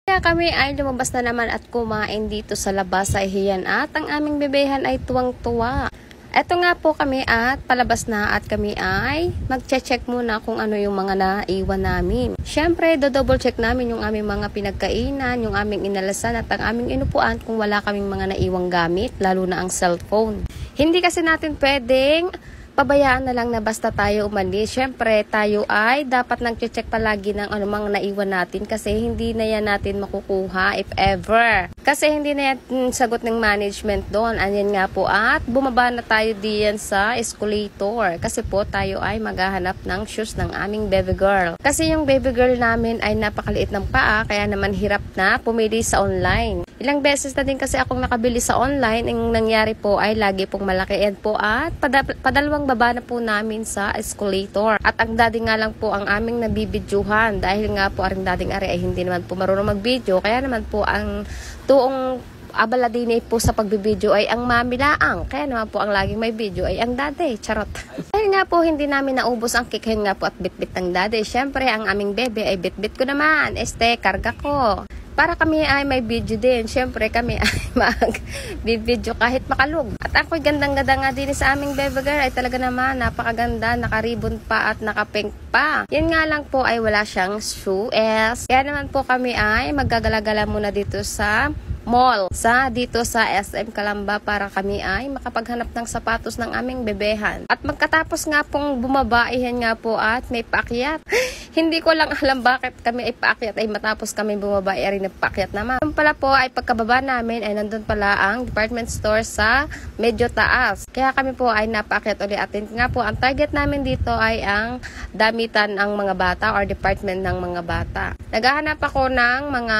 Kaya kami ay lumabas na naman at kumain dito sa labas sa ihiyan at ang aming bebehan ay tuwang-tuwa. Eto nga po kami at palabas na at kami ay magche-check muna kung ano yung mga naiwan namin. Siyempre, do-double check namin yung aming mga pinagkainan, yung aming inalasan at ang aming inupuan kung wala kaming mga naiwang gamit, lalo na ang cellphone. Hindi kasi natin pwedeng pabayaan na lang na basta tayo umalis. Siyempre, tayo ay dapat nag-check palagi ng anumang naiwan natin kasi hindi na yan natin makukuha if ever. Kasi hindi na yan sagot ng management doon. Anyan nga po at bumaba na tayo diyan sa escalator. Kasi po tayo ay maghahanap ng shoes ng aming baby girl. Kasi yung baby girl namin ay napakaliit ng paa kaya naman hirap na pumili sa online. Ilang beses na din kasi akong nakabili sa online. Ang nangyari po ay lagi pong malaki yan po at padalawang baba na po namin sa escalator. At ang daddy nga lang po ang aming nabibidyuhan dahil nga po ang dading ari ay hindi naman po marunong mag-video. Kaya naman po ang tuong abala din po sa pagbibideo ay ang mami laang. Kaya naman po ang laging may video ay ang daddy. Charot. Dahil nga po hindi namin naubos ang kikahin nga po at bitbit ng daddy. Siyempre ang aming bebe ay bitbit ko naman. Karga ko. Para kami ay may video din. Siyempre kami ay mag-video kahit makalug. At ako'y gandang-ganda nga din sa aming baby girl ay talaga naman napakaganda. Nakaribon pa at nakapink pa. Yan nga lang po ay wala siyang shoes. Kaya naman po kami ay maggagala-gala muna dito sa mall. Dito sa SM Calamba para kami ay makapaghanap ng sapatos ng aming bebehan. At magkatapos nga pong bumaba, yan nga po at may paakyat. Hindi ko lang alam bakit kami ay paakyat ay matapos kami bumaba ay rin paakyat naman. Yung pala po ay pagkababa namin ay nandun pala ang department store sa medyo taas. Kaya kami po ay napaakyat ulit at nga po ang target namin dito ay ang damitan ng mga bata or department ng mga bata. Naghahanap ako ng mga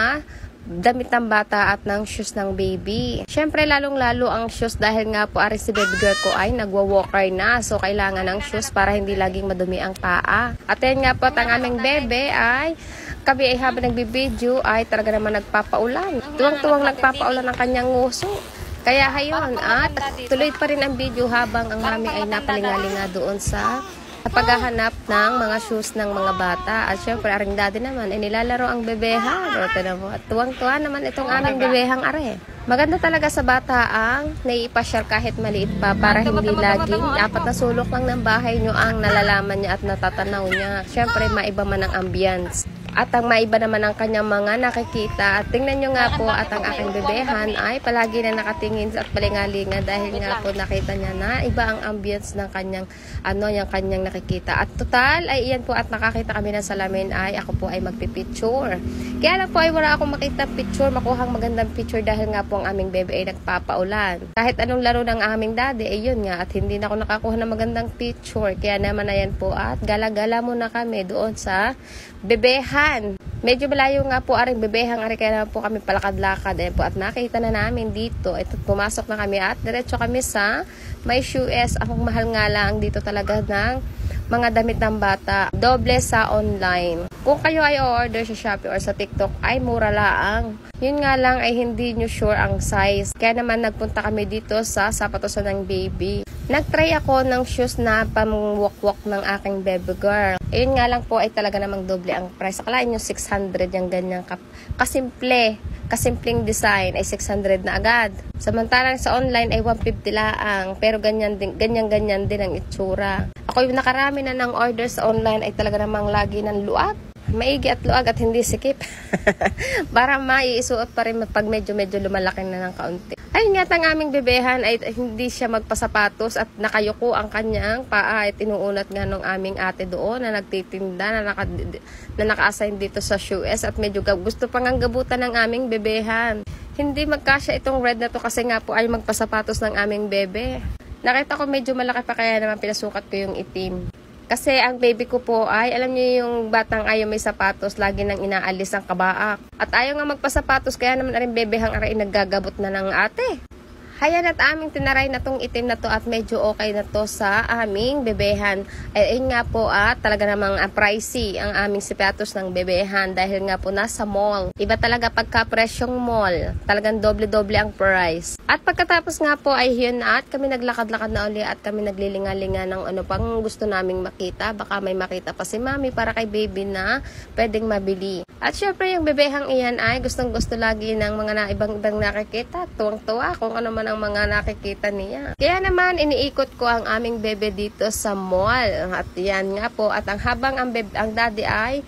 damit ng bata at ng shoes ng baby. Siyempre, lalong-lalo ang shoes dahil nga po si baby girl ko ay nagwa-walker na. So, kailangan ng shoes para hindi laging madumi ang paa. At yan nga po, ang aming bebe ay kami ay habang nagbibideo ay talaga naman nagpapaulan. Tuwang-tuwang nagpapaulan ang kanyang nguso. Kaya hayon at tuloy pa rin ang video habang ang mami ay napalingalinga doon sa paghahanap ng mga shoes ng mga bata. At syempre, aring daddy naman, nilalaro ang bebehan. At tuwang-tuwa naman itong aming bebehang are. Maganda talaga sa bata ang naipasyal kahit maliit pa para hindi laging apat na sulok lang ng bahay nyo ang nalalaman niya at natatanaw niya. Syempre, maiba man ang ambience. At ang maiba naman ang kanyang mga nakikita. At tingnan nyo nga po at ang aking bebehan ay palagi na nakatingin at palingalinga dahil nga po nakita niya na iba ang ambience ng kanyang yung kanyang nakikita. At total ay iyan po at nakakita kami ng salamin ay ako po ay magpipicture. Kaya lang po ay wala akong makita picture, makuhang magandang picture dahil nga po ang aming bebe ay nagpapaulan. Kahit anong laro ng aming daddy ay yun nga at hindi na ako nakakuha ng magandang picture. Kaya naman ayan po at gala-gala muna kami doon sa bebehan. Medyo malayo nga po aring bebehang ari kaya naman po kami palakad-lakad po at nakita na namin dito. Ito pumasok na kami at diretso kami sa may shoes. Akong mahal nga lang dito talaga ng mga damit ng bata. Doble sa online. Kung kayo ay order sa Shopee or sa TikTok ay mura lang. Yun nga lang ay hindi nyo sure ang size. Kaya naman nagpunta kami dito sa sapatosan ng baby. Nagtry ako ng shoes na pamwalk-walk ng aking baby girl. Ayun nga lang po ay talaga namang doble ang price. Akalain nyo 600 yung ganyang kasimpleng design ay 600 na agad. Samantalang sa online ay 150 laang. Pero ganyan din ang itsura. Ako yung nakarami na ng order sa online ay talaga namang lagi ng luag. Maigi at luag at hindi sikip. Para maiisuot pa rin pag medyo lumalaki na ng kaunti. Ayun nga, ang aming bebehan ay hindi siya magpasapatos at nakayuko ang kanyang paa at inuunat nga ng aming ate doon na nagtitinda na naka-assign dito sa shoes at medyo gusto pang ang gabutan ng aming bebehan. Hindi magkasya itong red na to kasi nga po ay magpasapatos ng aming bebe. Nakita ko medyo malaki pa kaya naman pinasukat ko yung itim. Kasi ang baby ko po ay, alam niyo yung batang ayaw may sapatos, lagi nang inaalis ang kabaak. At ayaw nga magpasapatos, kaya naman rin bebehang aray naggagabot na ng ate. Hayan at aming tinaray na tong itim na to at medyo okay na to sa aming bebehan. Ayun nga po at talaga namang pricey ang aming sapatos ng bebehan dahil nga po nasa mall. Iba talaga pagka presyong mall. Talagang doble-doble ang price. At pagkatapos nga po ay yun at kami naglakad-lakad na uli at kami naglilinga-linga ng ano pang gusto naming makita. Baka may makita pa si mami para kay baby na pwedeng mabili. At syempre yung bebehang iyan ay gustong-gusto lagi ng mga ibang nakikita. Tuwang-tuwa kung ano man ang mga nakikita niya. Kaya naman iniikot ko ang aming bebe dito sa mall. At yan nga po. At ang habang ang daddy ay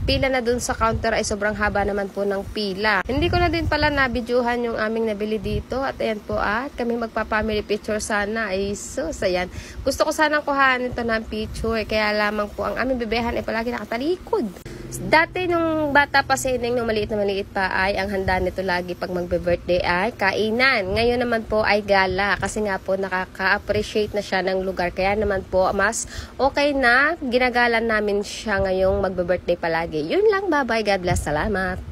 pila na dun sa counter ay sobrang haba naman po ng pila. Hindi ko na din pala nabidyuhan yung aming nabili dito. At ayan po at kami magpa-family picture sana. Ay sus, ayan. Gusto ko sanang kuhanan ito ng picture. Kaya lamang po ang aming bebehan ay palagi nakatalikod. Dati nung bata pa si Ineng, nung maliit na maliit pa ay ang handa nito lagi pag magbe-birthday ay kainan. Ngayon naman po ay gala kasi nga po nakaka-appreciate na siya ng lugar. Kaya naman po mas okay na ginagalan namin siya ngayong magbe-birthday palagi. Yun lang, bye-bye. God bless. Salamat.